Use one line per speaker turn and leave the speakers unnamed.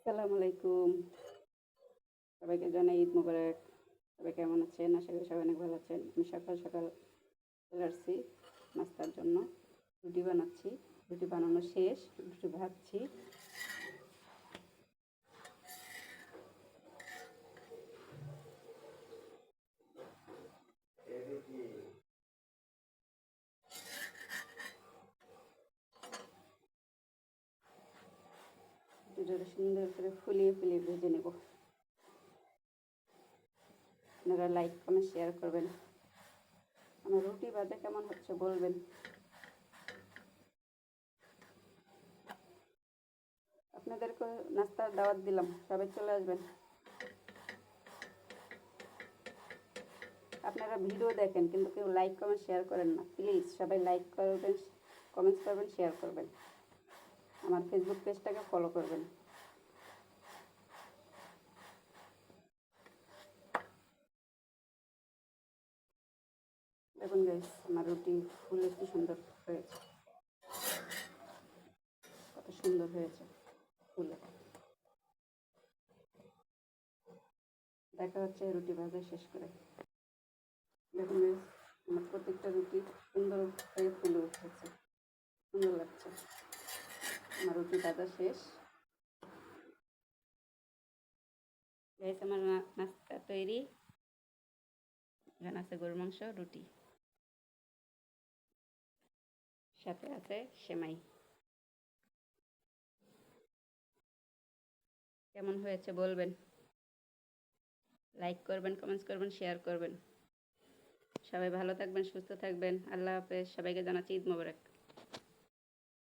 আসসালামু আলাইকুম। সবাইকে জানাই ঈদ মোবারক। সবাই কেমন আছেন? আশা করি সবাই অনেক ভালো আছেন। আমি সকাল সকাল চলে আসছি নাস্তার জন্য। রুটি বানাচ্ছি। রুটি বানানো শেষ, রুটি ভাজছি। রুটিটা সুন্দর করে ফুলিয়ে ফুলিয়ে ভেজে নেব। আপনারা লাইক কমেন্ট শেয়ার করবেন। আমার রুটি ভাজা কেমন হচ্ছে বলবেন। আপনাদেরকে নাস্তার দাওয়াত দিলাম, সবাই চলে আসবেন। আপনারা ভিডিও দেখেন কিন্তু কেউ লাইক কমেন্ট শেয়ার করেন না। প্লিজ সবাই লাইক করবেন, কমেন্টস করবেন, শেয়ার করবেন। আমার ফেসবুক পেজটাকে ফলো করবেন। দেখুন গাইস, আমার রুটি ফুলে কি সুন্দর হয়েছে, কত সুন্দর হয়েছে ফুলে। দেখা হচ্ছে রুটি ভাজা শেষ করে। দেখুন গাইস, আমার প্রত্যেকটা রুটি সুন্দর হয়ে ফুলে উঠেছে, সুন্দর লাগছে। আমার রুটি ভাজা শেষ গাইস, আমার নাস্তা তৈরি। এখানে আছে গরুর মাংস, রুটি, সাথে আছে সেমাই। কেমন হয়েছে বলবেন। লাইক করবেন, কমেন্টস করবেন, শেয়ার করবেন। সবাই ভালো থাকবেন, সুস্থ থাকবেন। আল্লাহ হাফেজ। সবাইকে জানাচ্ছি ঈদ মোবারক।